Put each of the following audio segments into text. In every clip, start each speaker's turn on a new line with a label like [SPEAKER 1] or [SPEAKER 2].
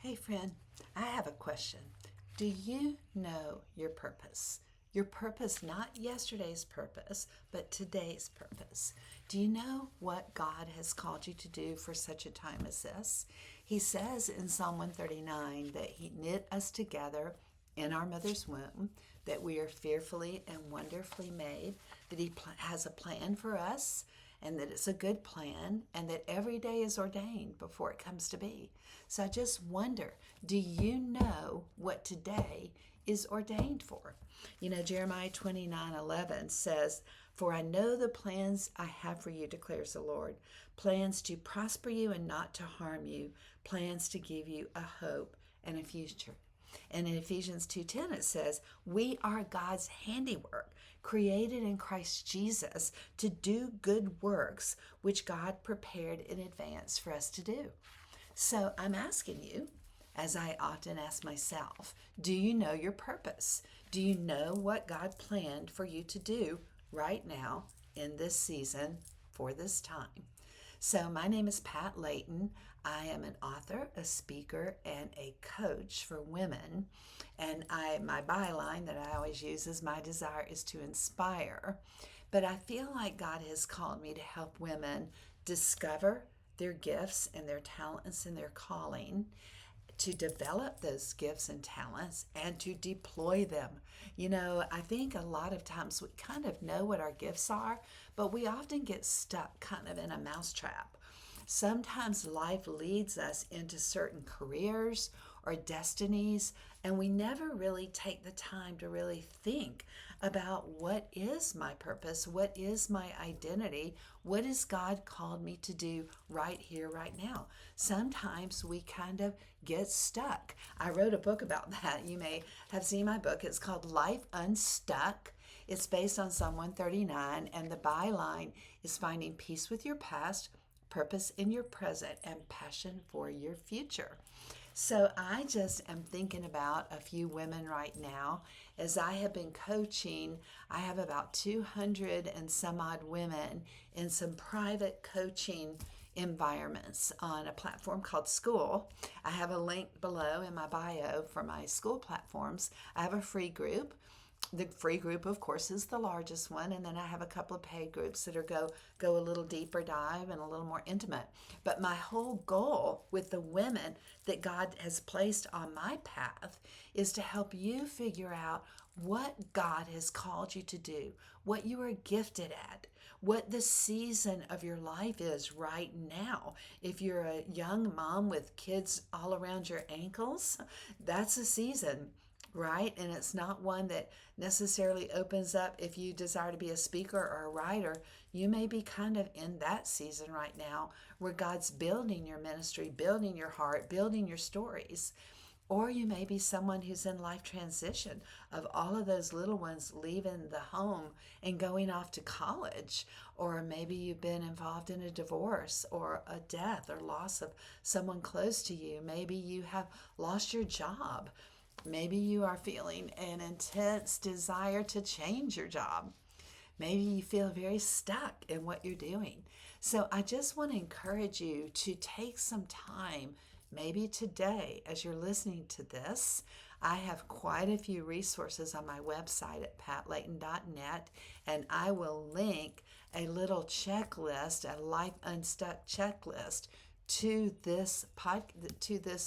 [SPEAKER 1] Hey friend, I have a question. Do you know your purpose? Your purpose, not yesterday's purpose, but today's purpose. Do you know what God has called you to do for such a time as this? He says in Psalm 139 that He knit us together in our mother's womb, that we are fearfully and wonderfully made, that He has a plan for us, and that it's a good plan, and that every day is ordained before it comes to be. So I just wonder, do you know what today is ordained for? You know, Jeremiah 29:11 says, "For I know the plans I have for you, declares the Lord, plans to prosper you and not to harm you, plans to give you a hope and a future." And in Ephesians 2:10 it says, "We are God's handiwork, created in Christ Jesus to do good works which God prepared in advance for us to do." So I'm asking you, as I often ask myself, do you know your purpose? Do you know what God planned for you to do right now in this season for this time? So my name is Pat Layton. I am an author, a speaker, and a coach for women. And my byline that I always use is my desire is to inspire. But I feel like God has called me to help women discover their gifts and their talents and their calling, to develop those gifts and talents and to deploy them. You know, I think a lot of times we kind of know what our gifts are, but we often get stuck kind of in a mousetrap. Sometimes life leads us into certain careers or destinies, and we never really take the time to really think about what is my purpose, what is my identity, what has God called me to do right here, right now. Sometimes we kind of get stuck. I wrote a book about that. You may have seen my book. It's called Life Unstuck. It's based on Psalm 139, and the byline is finding peace with your past, purpose in your present, and passion for your future. So I just am thinking about a few women right now. As I have been coaching, I have about 200 and some odd women in some private coaching environments on a platform called School. I have a link below in my bio for my school platforms. I have a free group. The free group, of course, is the largest one, and then I have a couple of paid groups that are go a little deeper dive and a little more intimate. But my whole goal with the women that God has placed on my path is to help you figure out what God has called you to do, what you are gifted at, what the season of your life is right now. If you're a young mom with kids all around your ankles, that's a season, right? And it's not one that necessarily opens up if you desire to be a speaker or a writer. You may be kind of in that season right now where God's building your ministry, building your heart, building your stories. Or you may be someone who's in life transition of all of those little ones leaving the home and going off to college. Or maybe you've been involved in a divorce or a death or loss of someone close to you. Maybe you have lost your job. Maybe you are feeling an intense desire to change your job. Maybe you feel very stuck in what you're doing. So I just want to encourage you to take some time, maybe today, as you're listening to this. I have quite a few resources on my website at patlayton.net, and I will link a little checklist, a Life Unstuck checklist, to this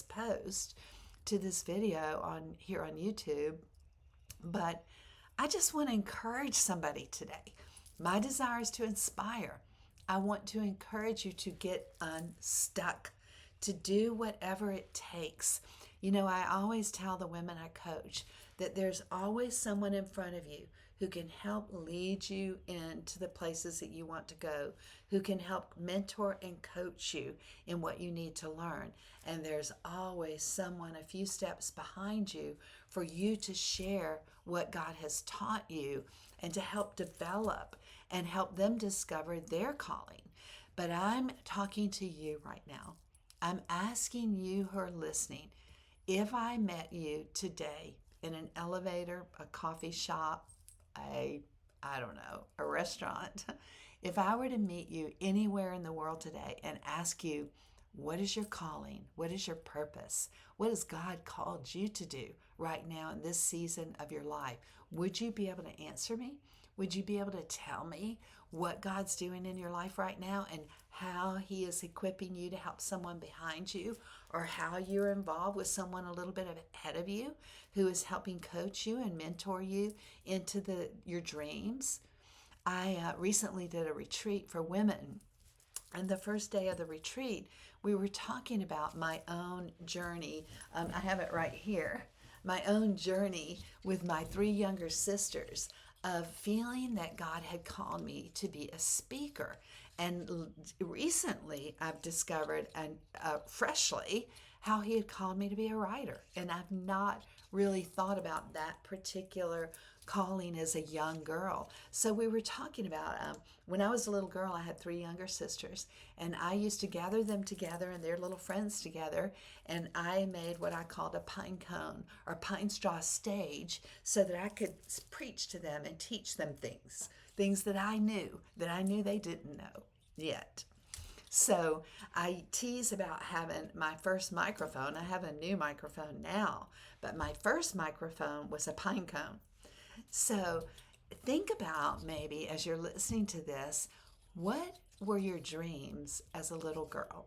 [SPEAKER 1] post, to this video on here on YouTube. But I just want to encourage somebody today. My desire is to inspire. I want to encourage you to get unstuck, to do whatever it takes. You know, I always tell the women I coach that there's always someone in front of you who can help lead you into the places that you want to go, who can help mentor and coach you in what you need to learn. And there's always someone a few steps behind you for you to share what God has taught you and to help develop and help them discover their calling. But I'm talking to you right now. I'm asking you who are listening, if I met you today in an elevator, a coffee shop, a restaurant, if I were to meet you anywhere in the world today and ask you, What is your calling? What is your purpose? What has God called you to do right now in this season of your life? Would you be able to answer me? Would you be able to tell me what God's doing in your life right now and how He is equipping you to help someone behind you, or how you're involved with someone a little bit ahead of you who is helping coach you and mentor you into your dreams? I recently did a retreat for women, and the first day of the retreat, we were talking about my own journey. I have it right here. My own journey with my three younger sisters of feeling that God had called me to be a speaker. And recently, I've discovered, and freshly, how He had called me to be a writer. And I've not really thought about that particular calling as a young girl. So we were talking about when I was a little girl, I had three younger sisters, and I used to gather them together and their little friends together, and I made what I called a pine cone or pine straw stage so that I could preach to them and teach them things that I knew they didn't know yet. So I tease about having my first microphone. I have a new microphone now, but my first microphone was a pine cone. So think about, maybe as you're listening to this, what were your dreams as a little girl?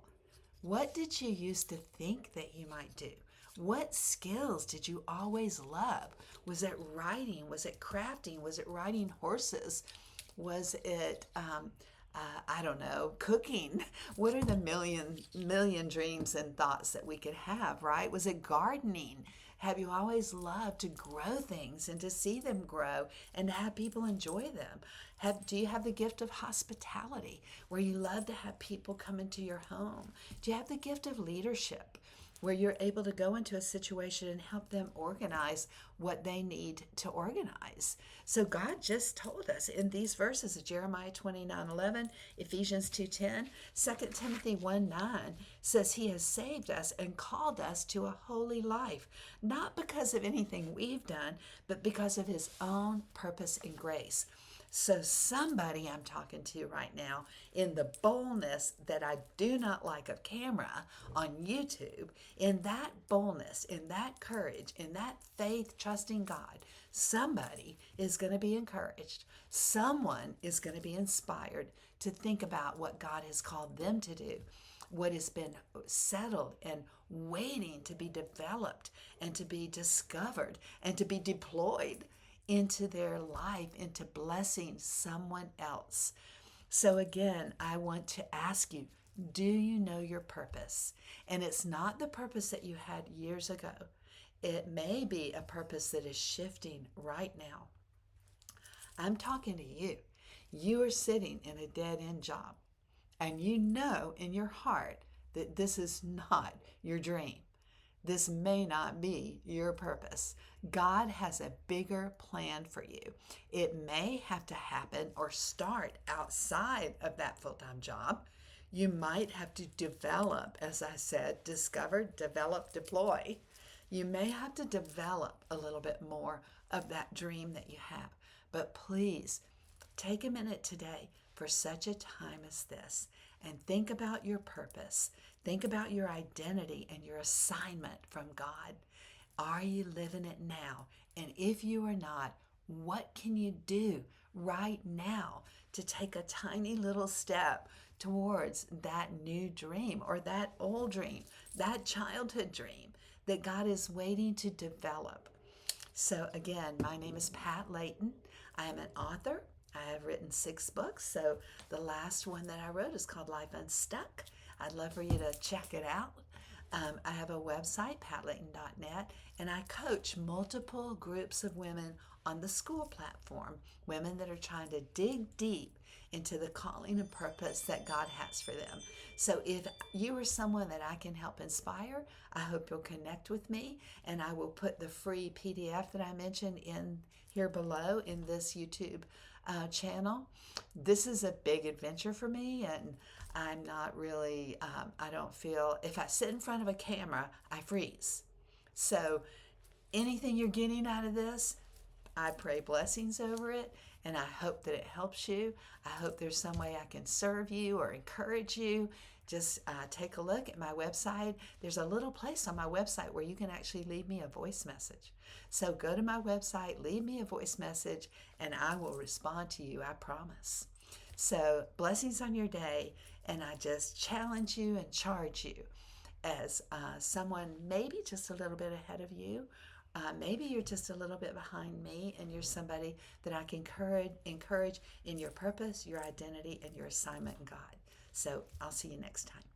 [SPEAKER 1] What did you used to think that you might do? What skills did you always love? Was it writing? Was it crafting? Was it riding horses? Was it, I don't know, cooking? What are the million dreams and thoughts that we could have, right? Was it gardening? Have you always loved to grow things and to see them grow and to have people enjoy them? Do you have the gift of hospitality, where you love to have people come into your home? Do you have the gift of leadership, where you're able to go into a situation and help them organize what they need to organize? So God just told us in these verses of Jeremiah 29:11, Ephesians 2:10, 2 Timothy 1:9 says He has saved us and called us to a holy life, not because of anything we've done, but because of His own purpose and grace. So somebody I'm talking to right now, in the boldness that I do not like of camera on YouTube, in that boldness, in that courage, in that faith, trusting God, somebody is going to be encouraged. Someone is going to be inspired to think about what God has called them to do, what has been settled and waiting to be developed and to be discovered and to be deployed into their life, into blessing someone else. So again, I want to ask you, do you know your purpose? And it's not the purpose that you had years ago. It may be a purpose that is shifting right now. I'm talking to you. You are sitting in a dead-end job, and you know in your heart that this is not your dream. This may not be your purpose. God has a bigger plan for you. It may have to happen or start outside of that full-time job. You might have to develop, as I said, discover, develop, deploy. You may have to develop a little bit more of that dream that you have. But please, take a minute today for such a time as this and think about your purpose. Think about your identity and your assignment from God. Are you living it now? And if you are not, what can you do right now to take a tiny little step towards that new dream or that old dream, that childhood dream that God is waiting to develop? So again, my name is Pat Layton. I am an author. I have written 6 books. So the last one that I wrote is called Life Unstuck. I'd love for you to check it out. I have a website, patlayton.net, and I coach multiple groups of women on the school platform, women that are trying to dig deep into the calling and purpose that God has for them. So if you are someone that I can help inspire, I hope you'll connect with me, and I will put the free PDF that I mentioned in here below in this YouTube channel. This is a big adventure for me, and I'm not really, I don't feel, if I sit in front of a camera, I freeze. So anything you're getting out of this, I pray blessings over it, and I hope that it helps you. I hope there's some way I can serve you or encourage you. just take a look at my website. There's a little place on my website where you can actually leave me a voice message. So go to my website, leave me a voice message, and I will respond to you, I promise. So blessings on your day, and I just challenge you and charge you as someone maybe just a little bit ahead of you. Maybe you're just a little bit behind me, and you're somebody that I can encourage in your purpose, your identity, and your assignment in God. So I'll see you next time.